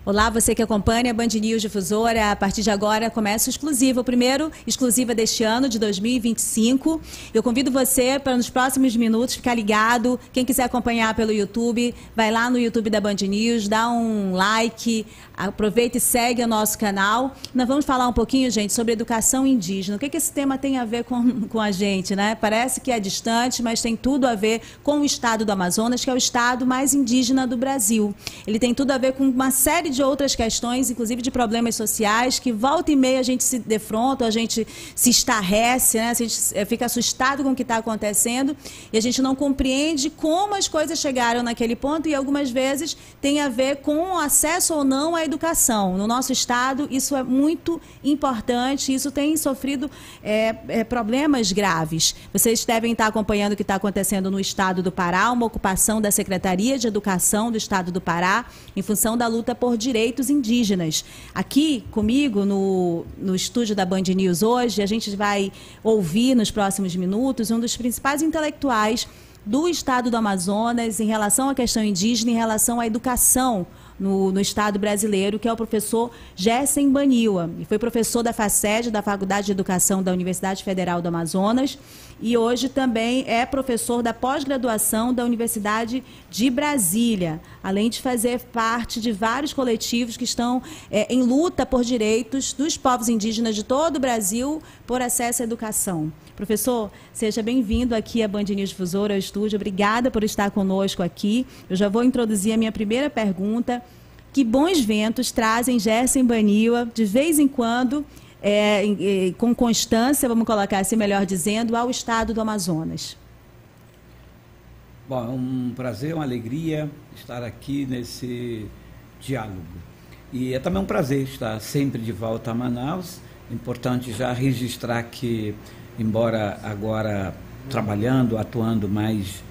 Olá, você que acompanha a Band News Difusora. A partir de agora começa o exclusivo, o primeiro exclusiva deste ano, de 2025. Eu convido você para nos próximos minutos ficar ligado. Quem quiser acompanhar pelo YouTube, vai lá no YouTube da Band News, dá um like, aproveita e segue o nosso canal. Nós vamos falar um pouquinho, gente, sobre educação indígena. O que esse tema tem a ver com a gente, né? Parece que é distante, mas tem tudo a ver com o estado do Amazonas, que é o estado mais indígena do Brasil. Ele tem tudo a ver com uma série de outras questões, inclusive de problemas sociais, que volta e meia a gente se defronta, a gente se estarrece, né? A gente fica assustado com o que está acontecendo e a gente não compreende como as coisas chegaram naquele ponto e algumas vezes tem a ver com acesso ou não à educação. No nosso estado, isso é muito importante, isso tem sofrido problemas graves. Vocês devem estar acompanhando o que está acontecendo no estado do Pará, uma ocupação da Secretaria de Educação do estado do Pará, em função da luta por direitos indígenas. Aqui comigo, no estúdio da Band News hoje, a gente vai ouvir nos próximos minutos um dos principais intelectuais do estado do Amazonas em relação à questão indígena, em relação à educação no estado brasileiro, que é o professor Gessen Baniwa. Ele foi professor da FACED, da Faculdade de Educação da Universidade Federal do Amazonas, e hoje também é professor da pós-graduação da Universidade de Brasília, além de fazer parte de vários coletivos que estão em luta por direitos dos povos indígenas de todo o Brasil por acesso à educação. Professor, seja bem-vindo aqui à Band News Difusora, ao estúdio. Obrigada por estar conosco aqui. Eu já vou introduzir a minha primeira pergunta. Que bons ventos trazem Gessen Baniwa, de vez em quando, com constância, vamos colocar assim, melhor dizendo, ao estado do Amazonas? Bom, é um prazer, uma alegria estar aqui nesse diálogo. E é também um prazer estar sempre de volta a Manaus. É importante já registrar que, embora agora trabalhando, atuando mais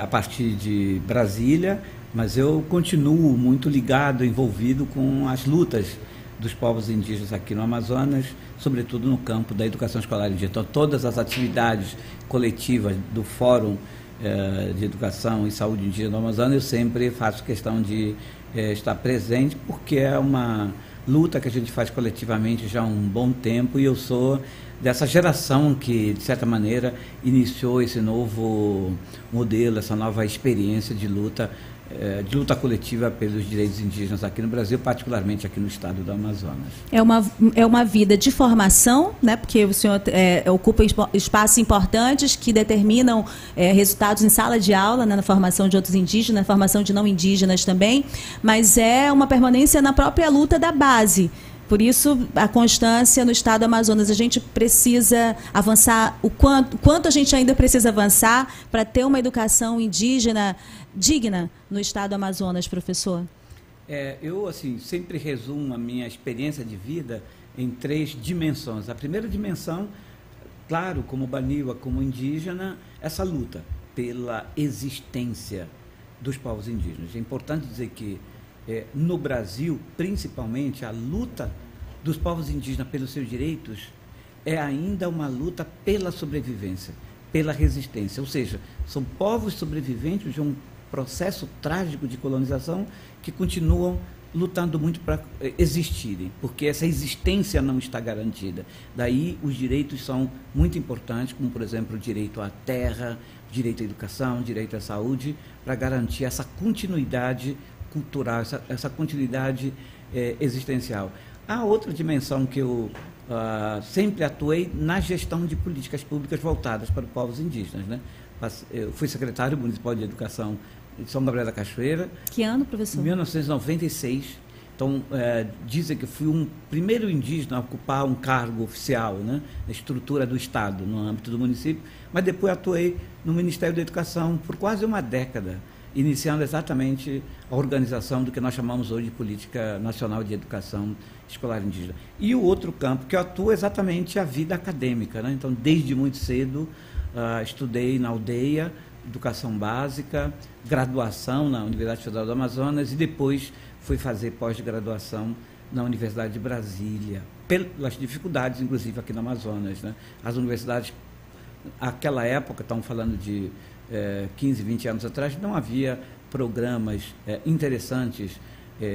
a partir de Brasília, mas eu continuo muito ligado, envolvido com as lutas dos povos indígenas aqui no Amazonas, sobretudo no campo da educação escolar indígena. Então, todas as atividades coletivas do Fórum de Educação e Saúde Indígena do Amazonas, eu sempre faço questão de estar presente, porque é uma luta que a gente faz coletivamente já há um bom tempo, e eu sou dessa geração que, de certa maneira, iniciou esse novo modelo, essa nova experiência de luta coletiva pelos direitos indígenas aqui no Brasil, particularmente aqui no estado do Amazonas. É uma vida de formação, né? Porque o senhor ocupa espaços importantes que determinam resultados em sala de aula, né? Na formação de outros indígenas, na formação de não indígenas também, mas é uma permanência na própria luta da base. Por isso, a constância no estado do Amazonas. A gente precisa avançar, o quanto a gente ainda precisa avançar para ter uma educação indígena digna no estado do Amazonas, professor? Eu, assim, sempre resumo a minha experiência de vida em 3 dimensões. A primeira dimensão, claro, como Baniwa, como indígena, essa luta pela existência dos povos indígenas. É importante dizer que no Brasil, principalmente, a luta dos povos indígenas pelos seus direitos é ainda uma luta pela sobrevivência, pela resistência. Ou seja, são povos sobreviventes de um processo trágico de colonização que continuam lutando muito para existirem, porque essa existência não está garantida. Daí os direitos são muito importantes, como, por exemplo, o direito à terra, direito à educação, direito à saúde, para garantir essa continuidade cultural, essa continuidade existencial. Há outra dimensão que eu sempre atuei na gestão de políticas públicas voltadas para os povos indígenas, né? Eu fui secretário municipal de educação de São Gabriel da Cachoeira. Que ano, professor? Em 1996. Então, dizem que fui um primeiro indígena a ocupar um cargo oficial, né, na estrutura do Estado, no âmbito do município, mas depois atuei no Ministério da Educação por quase uma década, iniciando exatamente a organização do que nós chamamos hoje de Política Nacional de Educação Escolar Indígena. E o outro campo que eu atuo é exatamente a vida acadêmica, né? Então, desde muito cedo, estudei na aldeia, educação básica, graduação na Universidade Federal do Amazonas e depois fui fazer pós-graduação na Universidade de Brasília, pelas dificuldades, inclusive, aqui no Amazonas, né? As universidades, naquela época, estamos falando de 15, 20 anos atrás, não havia programas interessantes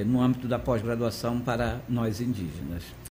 no âmbito da pós-graduação para nós indígenas.